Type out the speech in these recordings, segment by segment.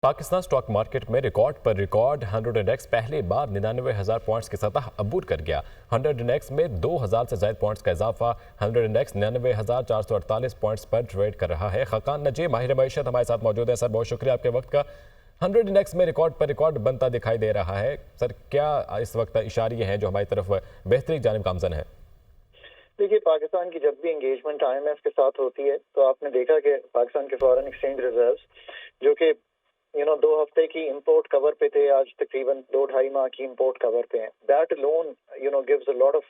Pakistan stock market में record पर record 100 index पहली बार 99,000 पॉइंट्स की सतह अबूर कर गया। 100 इंडेक्स में 2,000 से ज्यादा पॉइंट्स का इजाफा। 100 इंडेक्स 99,448 पॉइंट्स पर ट्रेड कर रहा है। खकान नजीम माहिर मईशत हमारे साथ मौजूद है। सर, बहुत शुक्रिया आपके वक्त का। 100 इंडेक्स में रिकॉर्ड पर रिकॉर्ड बनता दिखाई दे रहा है। सर, क्या इस वक्त इशारे हैं जो हमारी तरफ बेहतरी की जानिब गामजन है? देखिए, पाकिस्तान की जब भी एंगेजमेंट आईएमएफ के साथ होती है तो आपने देखा कि पाकिस्तान के फॉरेन एक्सचेंज रिजर्व्स जो कि 2 हफ्ते की इंपोर्ट कवर पे थे, आज तकरीबन 2-2.5 माह की इंपोर्ट कवर पे हैं। That loan gives a lot of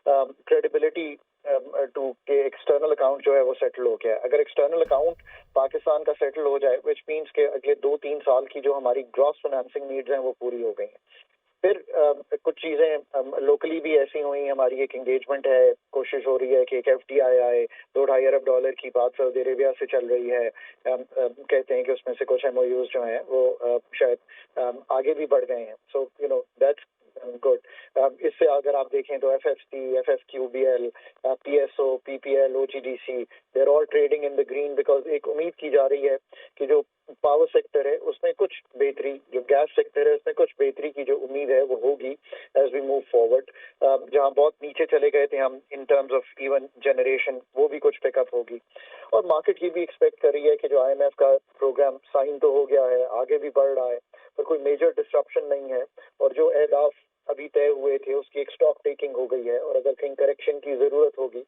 credibility to के एक्सटर्नल अकाउंट जो है वो सेटल हो गया है। अगर एक्सटर्नल अकाउंट पाकिस्तान का सेटल हो जाए, विच मीन्स के अगले 2-3 साल की जो हमारी ग्रॉस फाइनेंसिंग नीड्स हैं वो पूरी हो गई हैं। फिर कुछ चीजें लोकली भी ऐसी हुई। हमारी एक एंगेजमेंट है, कोशिश हो रही है कि एक एफडीआई आए। $2.5 अरब की बात सऊदी अरेबिया से चल रही है। कहते हैं कि उसमें से कुछ एमओयूज जो हैं वो शायद आगे भी बढ़ गए हैं। So that's good. इससे अगर आप देखें तो FFC, FFQBL, PSO, PPL, OGDC, they are all trading in the green because एक उम्मीद की जा रही है कि जो पावर सेक्टर है उसमें कुछ बेहतरी, जो गैस सेक्टर है उसमें कुछ बेहतरी की जो उम्मीद है वो होगी एज वी मूव फॉरवर्ड। जहां बहुत नीचे चले गए थे हम in terms of even generation, वो भी कुछ पिकअप होगी। और मार्केट ये भी एक्सपेक्ट कर रही है कि जो आईएमएफ का प्रोग्राम साइन तो हो गया है, आगे भी बढ़ रहा है, पर कोई मेजर डिस्ट्रप्शन नहीं है। और जो अहदाफ अभी तय हुए थे उसकी एक स्टॉक टेकिंग हो गई है। और अगर कहीं करेक्शन की जरूरत होगी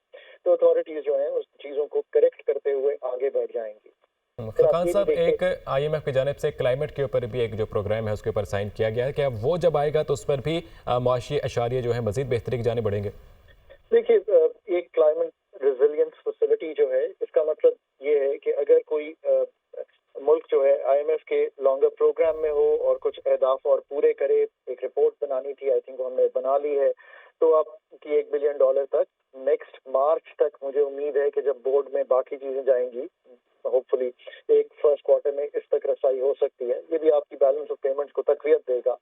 तो अथॉरिटीज जो है उस चीजों को करेक्ट करते हुए आगे बढ़ जाएंगी। खकान साहब, एक आईएमएफ की जानिब से क्लाइमेट के ऊपर भी एक जो प्रोग्राम है उसके ऊपर साइन किया गया है। क्या वो जब आएगा तो उस पर भी मुआशी अशारिये जो है मजीद बेहतरी की जानिब बढ़ेंगे? देखिए, एक क्लाइमेट रेजिलियंस फैसिलिटी जो है इसका मतलब ये है कि अगर कोई मुल्क जो है आईएमएफ के लॉन्गर प्रोग्राम में हो और कुछ अहदाफ और पूरे करे, एक रिपोर्ट बनानी थी, आई थिंक हमने बना ली है, तो आपकी $1 बिलियन तक नेक्स्ट मार्च तक मुझे उम्मीद है कि जब बोर्ड में बाकी चीजें जाएंगी, होपफुली एक फर्स्ट क्वार्टर में इस तक रसाई हो सकती है। ये भी आपकी बैलेंस ऑफ पेमेंट्स को तकवीत देगा।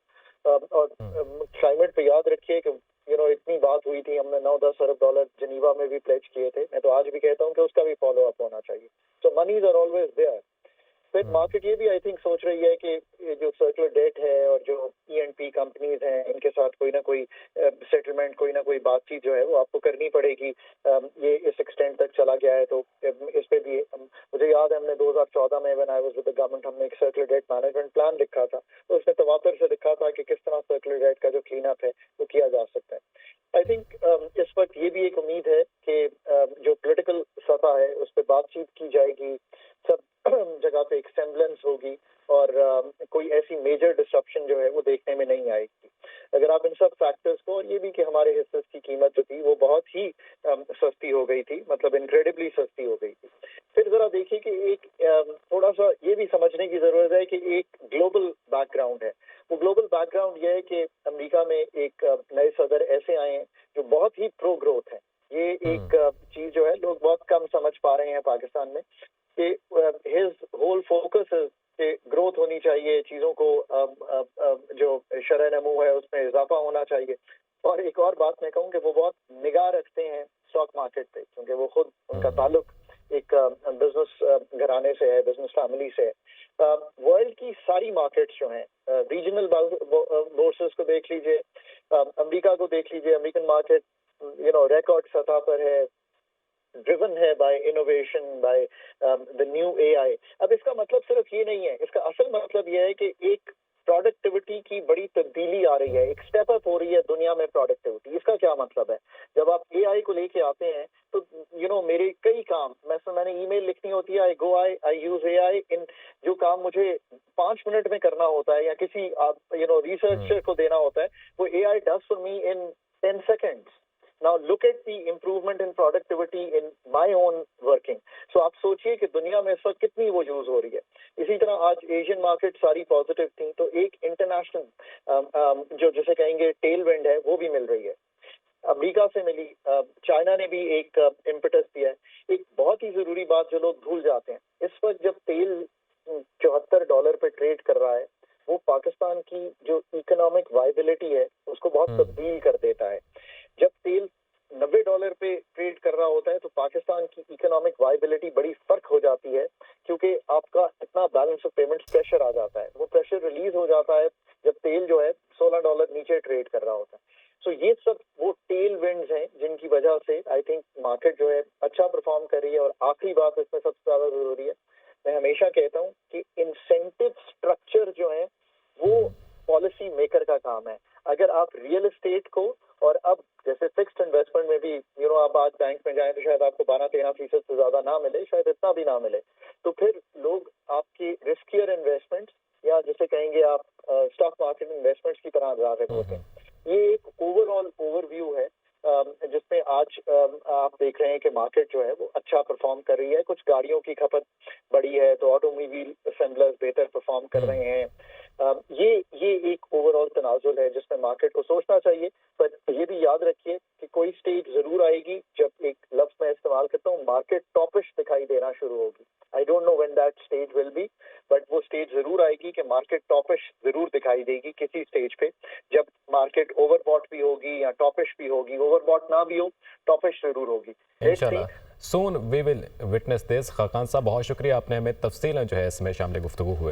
और क्लाइमेट पे याद रखिए कि इतनी बात हुई थी, हमने $9-10 अरब जनीवा में भी प्लेज किए थे। मैं तो आज भी कहता हूँ कि उसका भी फॉलो अप होना चाहिए। सो मनीज आर ऑलवेज देयर। फिर मार्केट ये भी आई थिंक सोच रही है कि ये जो सर्कुलर डेट है और जो ईएनपी कंपनीज हैं इनके साथ कोई ना कोई सेटलमेंट, कोई ना कोई बातचीत जो है वो आपको करनी पड़ेगी। ये इस एक्सटेंट तक चला गया है तो इस पे भी मुझे याद है हमने 2014 में when I was with the government हमने एक सर्कुलर डेट मैनेजमेंट प्लान लिखा था। तो उसमें तवातर से लिखा था कि किस तरह सर्कुलर डेट का जो क्लीन अप है वो किया जा सकता है। आई थिंक इस वक्त ये भी एक उम्मीद है कि जो पोलिटिकल सतह है उस पर बातचीत की जाएगी, सब जगह पे एक सेम्बलेंस होगी और कोई ऐसी मेजर डिस्ट्रप्शन जो है वो देखने में नहीं आएगी। अगर आप इन सब फैक्टर्स को, और ये भी कि हमारे हिस्से की कीमत जो थी वो बहुत ही सस्ती हो गई थी, मतलब इनक्रेडिबली सस्ती हो गई थी। फिर जरा देखिए कि एक थोड़ा सा ये भी समझने की जरूरत है कि एक ग्लोबल बैकग्राउंड है। वो ग्लोबल बैकग्राउंड ये है कि अमेरिका में एक नए सदर ऐसे आए हैं जो बहुत ही प्रो ग्रोथ है। ये एक चीज जो है लोग बहुत कम समझ पा रहे हैं पाकिस्तान में कि हिज होल फोकस कि ग्रोथ होनी चाहिए, चीजों को जो शरह नमू है उसमें इजाफा होना चाहिए। और एक और बात मैं कहूँ कि वो बहुत निगाह रखते हैं स्टॉक मार्केट पे, क्योंकि वो खुद उनका ताल्लुक एक बिजनेस घराने से है, बिजनेस फैमिली से है। वर्ल्ड की सारी मार्केट्स जो हैं, रीजनल बोर्सेस को देख लीजिए, अमेरिका को देख लीजिए, अमेरिकन मार्केट रिकॉर्ड सतह पर है, ड्रिवन है by innovation, by the new AI. अब इसका मतलब सिर्फ ये नहीं है, इसका असल मतलब ये है कि एक प्रोडक्टिविटी की बड़ी तब्दीली आ रही है, एक स्टेप अप हो रही है दुनिया में प्रोडक्टिविटी। इसका क्या मतलब है? जब आप एआई को लेके आते हैं तो मेरे कई काम, मैंने ईमेल लिखनी होती है, आई यूज एआई इन जो काम मुझे 5 मिनट में करना होता है या किसी रिसर्चर को देना होता है, वो AI does for me in 10 seconds. Now look at the improvement in productivity in my own working. So आप सोचिए कि दुनिया में इस वक्त कितनी वो यूज हो रही है। इसी तरह आज एशियन मार्केट सारी पॉजिटिव थी, तो एक इंटरनेशनल जो जिसे कहेंगे टेल विंड है वो भी मिल रही है। अमेरिका से मिली, चाइना ने भी एक इम्पेटस दिया है। एक बहुत ही जरूरी बात जो लोग भूल जाते हैं, इस वक्त जब तेल $74 पे ट्रेड कर रहा है, वो पाकिस्तान की जो इकोनॉमिक वायबिलिटी है उसको बहुत तब्दील कर देता है। जब तेल $90 पे ट्रेड कर रहा होता है तो पाकिस्तान की इकोनॉमिक वायबिलिटी बड़ी फर्क हो जाती है, क्योंकि आपका इतना बैलेंस ऑफ पेमेंट्स प्रेशर आ जाता है। वो प्रेशर रिलीज हो जाता है जब तेल जो है $16 नीचे ट्रेड कर रहा होता है। सो ये सब वो टेल विंड्स हैं जिनकी वजह से आई थिंक मार्केट जो है अच्छा परफॉर्म कर रही है। और आखिरी बात इसमें सबसे ज्यादा जरूरी है, मैं हमेशा कहता हूँ कि इंसेंटिव स्ट्रक्चर जो है वो पॉलिसी मेकर का काम है। अगर आप रियल एस्टेट को, और अब जैसे फिक्स्ड इन्वेस्टमेंट में भी आप आज बैंक में जाएं तो शायद आपको 12-13% से ज्यादा ना मिले, शायद इतना भी ना मिले, तो फिर लोग आपकी रिस्कियर इन्वेस्टमेंट्स या जैसे कहेंगे आप स्टॉक मार्केट इन्वेस्टमेंट्स की तरह राग़िब होते हैं। ये एक ओवरऑल ओवरव्यू है जिसमें आज आप देख रहे हैं कि मार्केट जो है वो अच्छा परफॉर्म कर रही है। कुछ गाड़ियों की खपत बढ़ी है तो ऑटोमोबाइल असेंबलर्स बेहतर परफॉर्म कर रहे हैं। ये एक ओवरऑल तनाजुल है जिसमें मार्केट को सोचना चाहिए। पर ये भी याद रखिए कि कोई स्टेज जरूर आएगी जब एक लफ्ज मैं इस्तेमाल करता हूँ, मार्केट टॉपिश दिखाई देना शुरू होगी। I don't know when that stage will be, but वो स्टेज जरूर आएगी कि मार्केट टॉपिश जरूर दिखाई देगी किसी स्टेज पे, जब मार्केट ओवरबॉट भी होगी या टॉपिश भी होगी। ओवरबॉट ना भी हो, टॉपिश जरूर होगी। इंशाल्लाह soon we will witness this. Khaqan साहब बहुत शुक्रिया, आपने हमें तफसीलन जो है इसमें शामिल गुफ्तगू हुए।